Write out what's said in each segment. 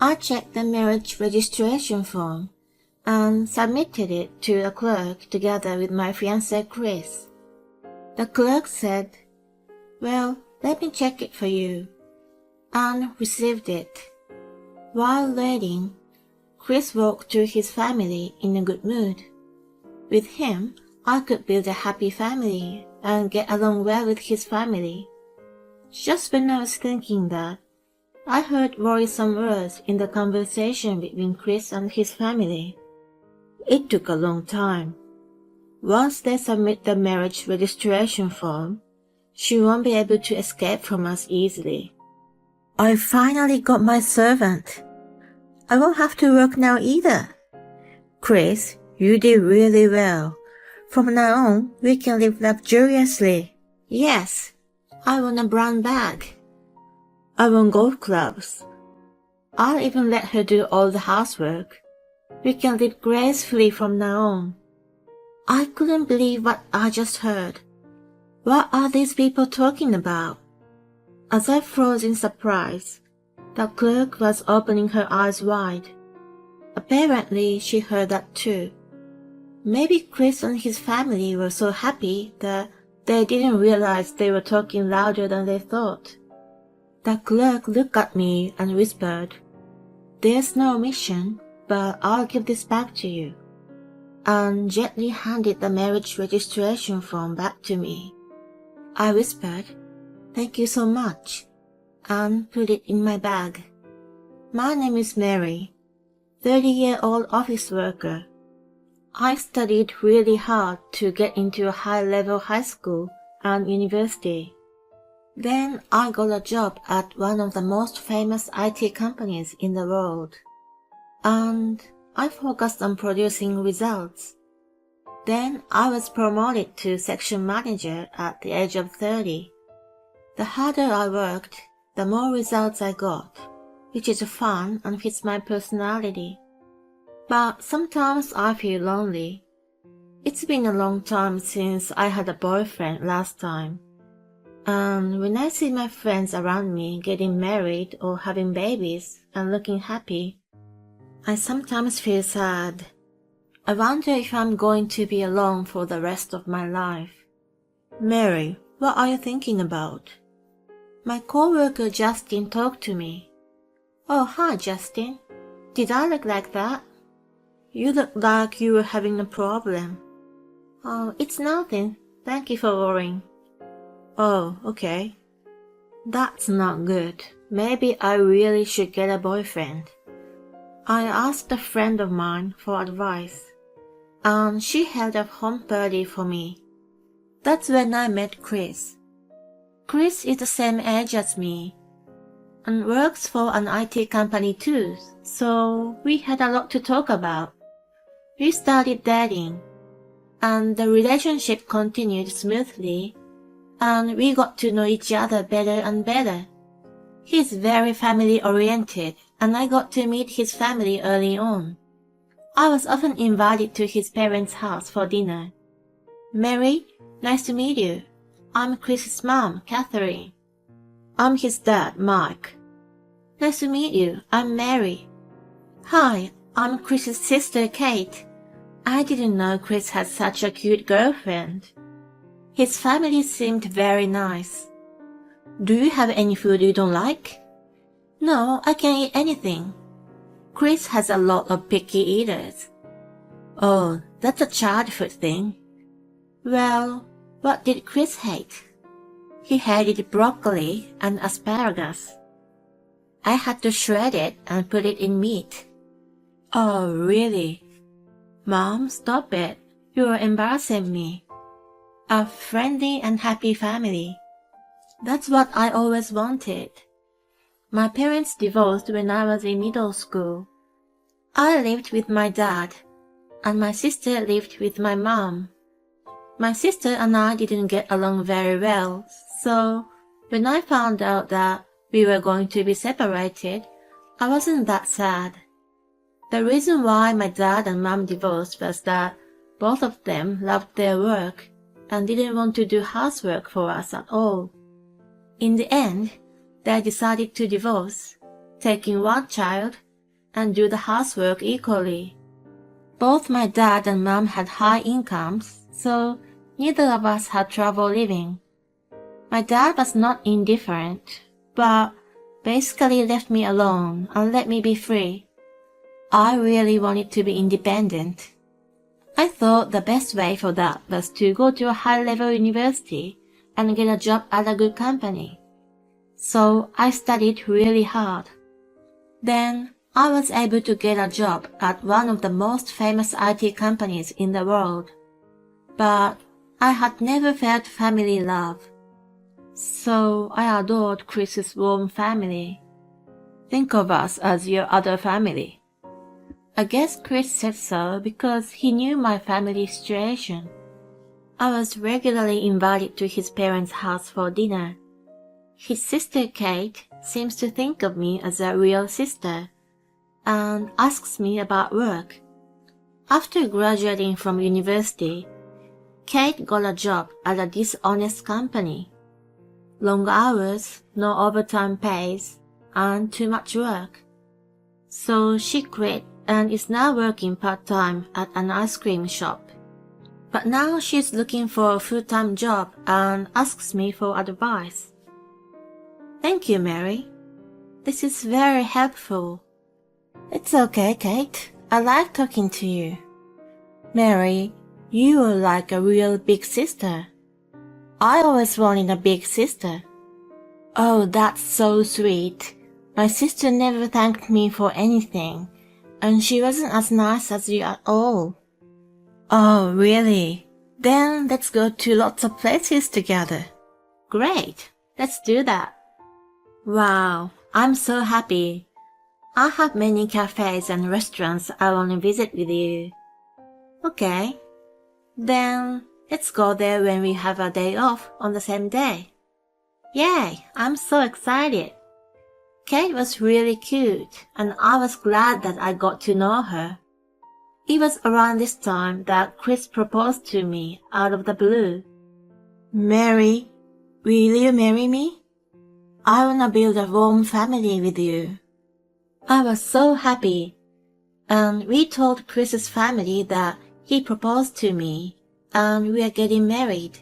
I checked the marriage registration form and submitted it to a clerk together with my fiancé Chris. The clerk said, "Well, let me check it for you," and received it. While waiting, Chris walked to his family in a good mood. With him, I could build a happy family and get along well with his family. Just when I was thinking that, I heard worrisome words in the conversation between Chris and his family. It took a long time. Once they submit the marriage registration form, she won't be able to escape from us easily. I finally got my servant. I won't have to work now either. Chris, you did really well. From now on, we can live luxuriously. Yes, I want a brown bag. I want golf clubs. I'll even let her do all the housework. We can live gracefully from now on. I couldn't believe what I just heard. What are these people talking about? As I froze in surprise, the clerk was opening her eyes wide. Apparently, she heard that too. Maybe Chris and his family were so happy that they didn't realize they were talking louder than they thought. The clerk looked at me and whispered, "There's no omission, but I'll give this back to you," and gently handed the marriage registration form back to me. I whispered, "Thank you so much," and put it in my bag. My name is Mary, 30-year-old office worker. I studied really hard to get into a high-level high school and university. Then I got a job at one of the most famous IT companies in the world. And I focused on producing results. Then I was promoted to section manager at the age of 30. The harder I worked, the more results I got, which is fun and fits my personality. But sometimes I feel lonely. It's been a long time since I had a boyfriend last time. And when I see my friends around me getting married or having babies and looking happy, I sometimes feel sad. I wonder if I'm going to be alone for the rest of my life. Mary, what are you thinking about? My coworker Justin talked to me. Oh, hi Justin. Did I look like that? You look like you were having a problem. Oh, it's nothing. Thank you for worrying. Oh, okay. That's not good. Maybe I really should get a boyfriend. I asked a friend of mine for advice, and she held a home party for me. That's when I met Chris. Chris is the same age as me, and works for an IT company too, so we had a lot to talk about. We started dating, and the relationship continued smoothly, and we got to know each other better and better. He's very family-oriented, and I got to meet his family early on. I was often invited to his parents' house for dinner. Mary, nice to meet you. I'm Chris's mom, Catherine. I'm his dad, Mike. Nice to meet you. I'm Mary. Hi, I'm Chris's sister, Kate. I didn't know Chris had such a cute girlfriend. His family seemed very nice. Do you have any food you don't like? No, I can eat anything. Chris has a lot of picky eaters. Oh, that's a childhood thing. Well, what did Chris hate? He hated broccoli and asparagus. I had to shred it and put it in meat. Oh, really? Mom, stop it. You're embarrassing me. A friendly and happy family. That's what I always wanted. My parents divorced when I was in middle school. I lived with my dad, and my sister lived with my mom. My sister and I didn't get along very well, so when I found out that we were going to be separated, I wasn't that sad. The reason why my dad and mom divorced was that both of them loved their work and didn't want to do housework for us at all. In the end, they decided to divorce, taking one child and do the housework equally. Both my dad and mom had high incomes, so neither of us had trouble living. My dad was not indifferent, but basically left me alone and let me be free. I really wanted to be independent. I thought the best way for that was to go to a high-level university and get a job at a good company. So I studied really hard. Then I was able to get a job at one of the most famous IT companies in the world. But I had never felt family love. So I adored Chris's warm family. Think of us as your other family. I guess Chris said so because he knew my family situation. I was regularly invited to his parents' house for dinner. His sister Kate seems to think of me as a real sister and asks me about work. After graduating from university, Kate got a job at a dishonest company. Long hours, no overtime pays, and too much work. So she quit and is now working part-time at an ice cream shop. But now she's looking for a full-time job and asks me for advice. Thank you, Mary. This is very helpful. It's okay, Kate. I like talking to you. Mary, you are like a real big sister. I always wanted a big sister. Oh, that's so sweet. My sister never thanked me for anything, and she wasn't as nice as you at all. Oh, really? Then let's go to lots of places together. Great, let's do that. Wow, I'm so happy. I have many cafes and restaurants I want to visit with you. Okay, then let's go there when we have a day off on the same day. Yay, I'm so excited. Kate was really cute, and I was glad that I got to know her. It was around this time that Chris proposed to me out of the blue. Mary, will you marry me? I wanna build a warm family with you. I was so happy, and we told Chris's family that he proposed to me, and we are getting married.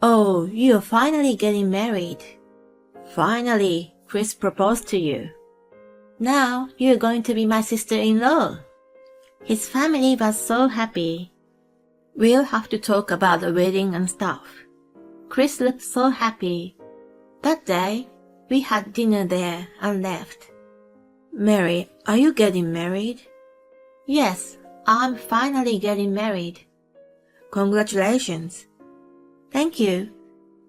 Oh, you're finally getting married. Finally, Chris proposed to you. Now you're going to be my sister-in-law. His family was so happy. We'll have to talk about the wedding and stuff. Chris looked so happy. That day, we had dinner there and left. Mary, are you getting married? Yes, I'm finally getting married. Congratulations. Thank you.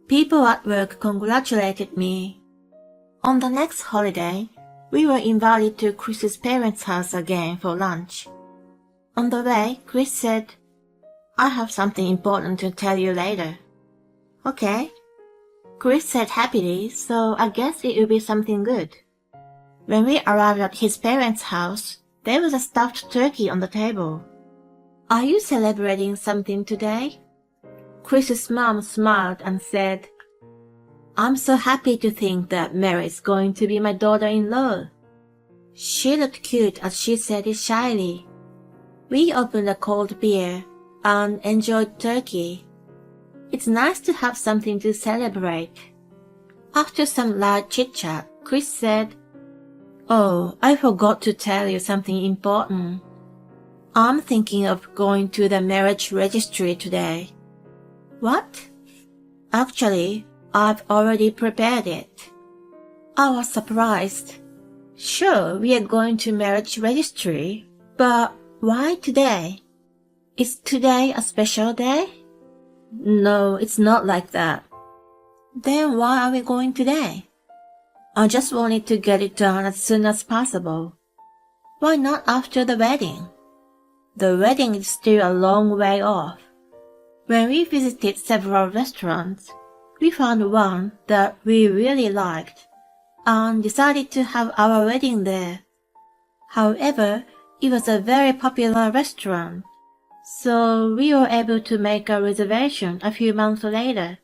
People at work congratulated me. On the next holiday, we were invited to Chris's parents' house again for lunch. On the way, Chris said, I have something important to tell you later. Okay. Chris said happily, so I guess it will be something good. When we arrived at his parents' house, there was a stuffed turkey on the table. Are you celebrating something today? Chris's mom smiled and said, I'm so happy to think that Mary is going to be my daughter-in-law. She looked cute as she said it shyly. We opened a cold beer and enjoyed turkey. It's nice to have something to celebrate. After some light chit-chat, Chris said, Oh, I forgot to tell you something important. I'm thinking of going to the marriage registry today. What? Actually, I've already prepared it. I was surprised. Sure, we are going to marriage registry, but why today? Is today a special day? No, it's not like that. Then why are we going today? I just wanted to get it done as soon as possible. Why not after the wedding? The wedding is still a long way off. When we visited several restaurants, we found one that we really liked and decided to have our wedding there. However, it was a very popular restaurant, so we were able to make a reservation a few months later.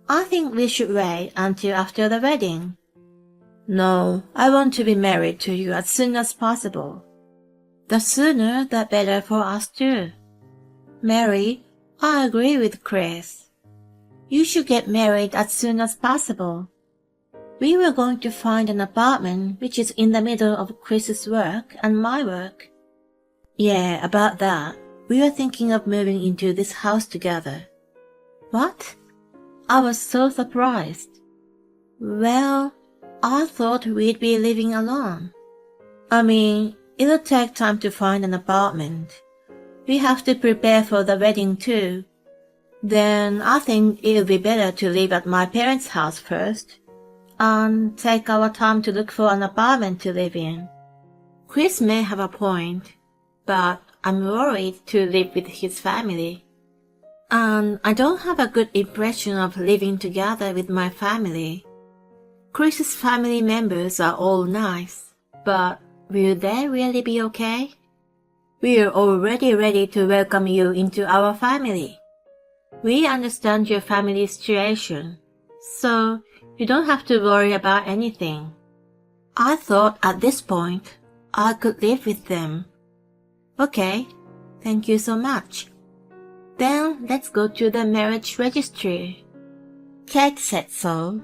I think we should wait until after the wedding. No, I want to be married to you as soon as possible. The sooner the better for us too. Mary, I agree with Chris. You should get married as soon as possible. We were going to find an apartment which is in the middle of Chris's work and my work. Yeah, about that. We were thinking of moving into this house together. What? I was so surprised. Well, I thought we'd be living alone. I mean, it'll take time to find an apartment. We have to prepare for the wedding too. Then I think it'll be better to live at my parents' house first and take our time to look for an apartment to live in. Chris may have a point, but I'm worried to live with his family. And I don't have a good impression of living together with my family. Chris's family members are all nice, but will they really be okay? We're already ready to welcome you into our family. We understand your family situation, so you don't have to worry about anything. I thought at this point I could live with them. Okay, thank you so much. Then let's go to the marriage registry. Kate said so,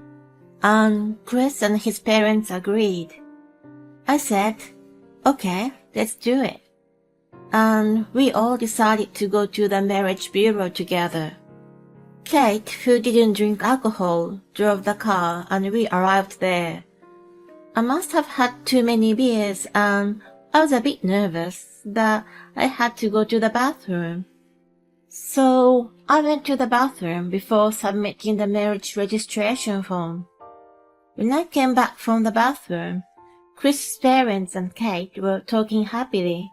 and Chris and his parents agreed. I said, okay, let's do it. And we all decided to go to the marriage bureau together. Kate, who didn't drink alcohol, drove the car and we arrived there. I must have had too many beers and I was a bit nervous that I had to go to the bathroom. So I went to the bathroom before submitting the marriage registration form. When I came back from the bathroom, Chris's parents and Kate were talking happily.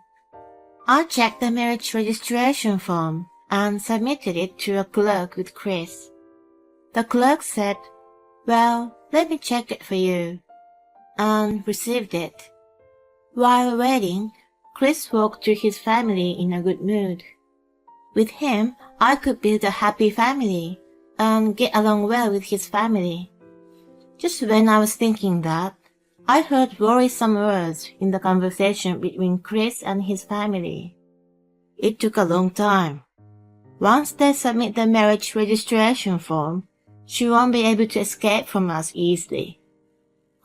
I checked the marriage registration form and submitted it to a clerk with Chris. The clerk said, well, let me check it for you, and received it. While waiting, Chris walked to his family in a good mood. With him, I could build a happy family and get along well with his family. Just when I was thinking that, I heard worrisome words in the conversation between Chris and his family. It took a long time. Once they submit the marriage registration form, she won't be able to escape from us easily.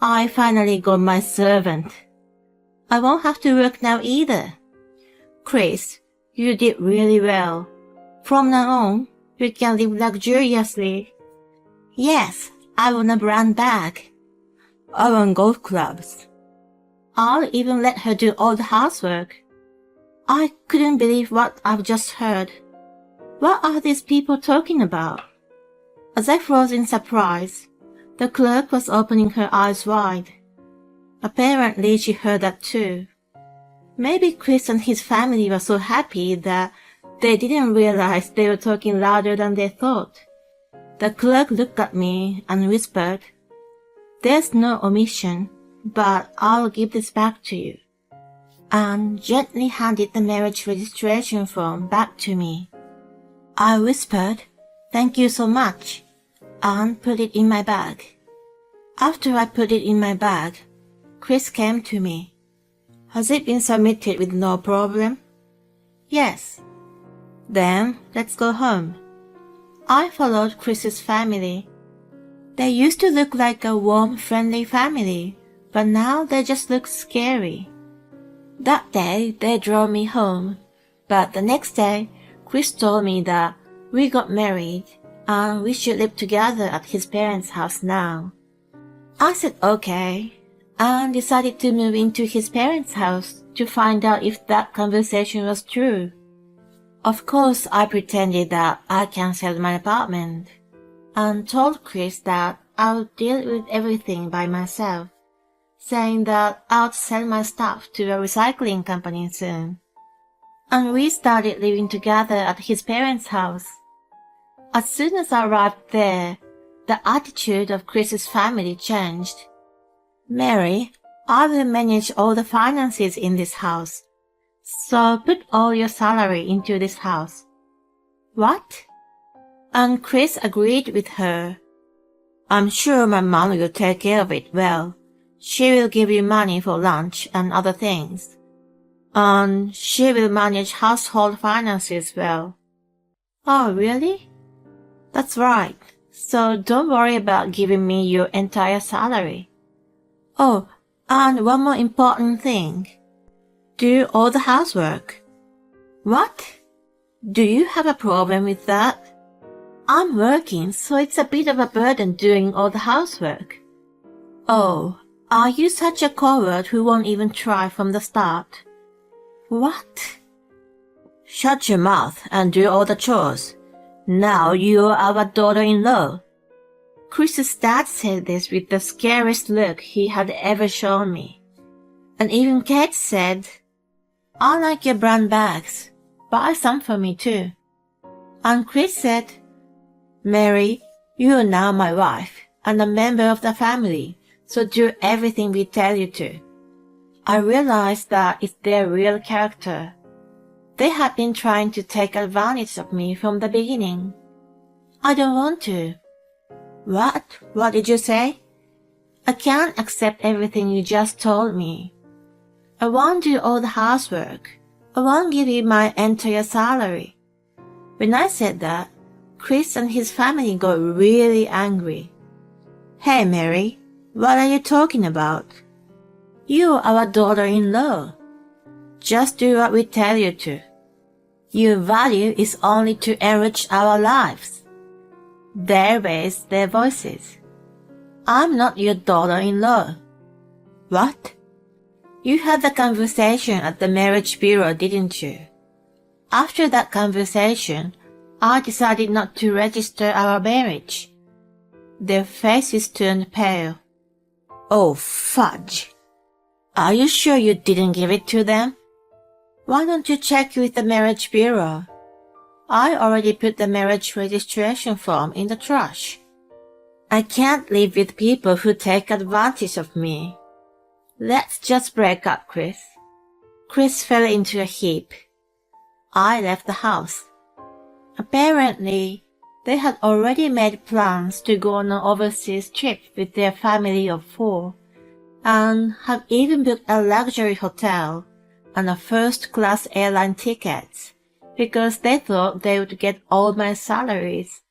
I finally got my servant. I won't have to work now either. Chris, you did really well. From now on, you can live luxuriously. Yes, I want a brand bag. I want golf clubs. I'll even let her do all the housework. I couldn't believe what I've just heard. What are these people talking about? As I froze in surprise, the clerk was opening her eyes wide. Apparently she heard that too. Maybe Chris and his family were so happy that they didn't realize they were talking louder than they thought. The clerk looked at me and whispered, there's no omission, but I'll give this back to you, and gently handed the marriage registration form back to me. I whispered, thank you so much, and put it in my bag. After I put it in my bag, Chris came to me. Has it been submitted with no problem? Yes. Then let's go home. I followed Chris's family. They used to look like a warm, friendly family, but now they just look scary. That day, they drove me home, but the next day, Chris told me that we got married and we should live together at his parents' house now. I said okay, and decided to move into his parents' house to find out if that conversation was true. Of course, I pretended that I canceled my apartment and told Chris that I would deal with everything by myself, saying that I would sell my stuff to a recycling company soon. And we started living together at his parents' house. As soon as I arrived there, the attitude of Chris's family changed. Mary, I will manage all the finances in this house, so put all your salary into this house. What? And Chris agreed with her. I'm sure my mom will take care of it well. She will give you money for lunch and other things. And she will manage household finances well. Oh, really? That's right. So don't worry about giving me your entire salary. Oh, and one more important thing. Do all the housework. What? Do you have a problem with that? I'm working, so it's a bit of a burden doing all the housework. Oh, are you such a coward who won't even try from the start? What? Shut your mouth and do all the chores. Now you're our daughter-in-law. Chris's dad said this with the scariest look he had ever shown me. And even Kate said, I like your brand bags. Buy some for me too. And Chris said, Mary, you are now my wife and a member of the family, so do everything we tell you to. I realized that it's their real character. They had been trying to take advantage of me from the beginning. I don't want to. What? What did you say? I can't accept everything you just told me. I won't do all the housework. I won't give you my entire salary. When I said that, Chris and his family got really angry. Hey, Mary, what are you talking about? You're our daughter-in-law. Just do what we tell you to. Your value is only to enrich our lives. They raised their voices. I'm not your daughter-in-law. What? You had the conversation at the marriage bureau, didn't you? After that conversation, I decided not to register our marriage. Their faces turned pale. Oh, fudge. Are you sure you didn't give it to them? Why don't you check with the marriage bureau? I already put the marriage registration form in the trash. I can't live with people who take advantage of me. Let's just break up, Chris. Chris fell into a heap. I left the house. Apparently, they had already made plans to go on an overseas trip with their family of 4, and have even booked a luxury hotel and a first-class airline tickets because they thought they would get all my salaries.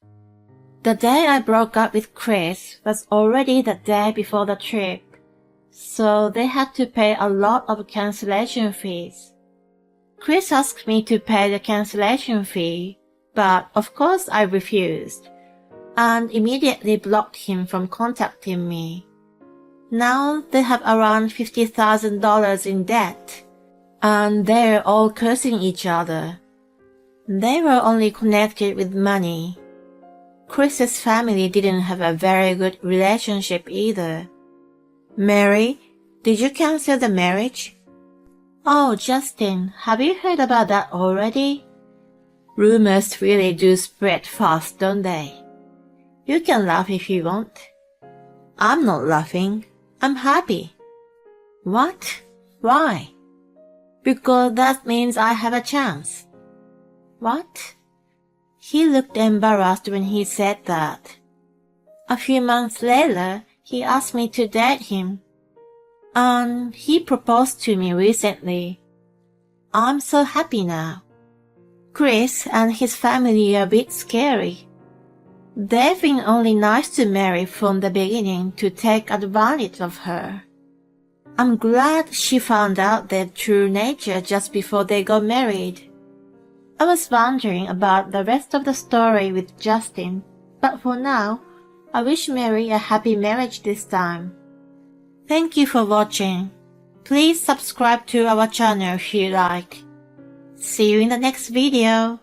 The day I broke up with Chris was already the day before the trip, so they had to pay a lot of cancellation fees. Chris asked me to pay the cancellation fee, but of course I refused, and immediately blocked him from contacting me. Now they have around $50,000 in debt, and they're all cursing each other. They were only connected with money. Chris's family didn't have a very good relationship either. Mary, did you cancel the marriage? Oh, Justin, have you heard about that already? Rumors really do spread fast, don't they? You can laugh if you want. I'm not laughing. I'm happy. What? Why? Because that means I have a chance. What? He looked embarrassed when he said that. A few months later, he asked me to date him. And he proposed to me recently. I'm so happy now. Chris and his family are a bit scary. They've been only nice to Mary from the beginning to take advantage of her. I'm glad she found out their true nature just before they got married. I was wondering about the rest of the story with Justin, but for now, I wish Mary a happy marriage this time. Thank you for watching. Please subscribe to our channel if you like. See you in the next video.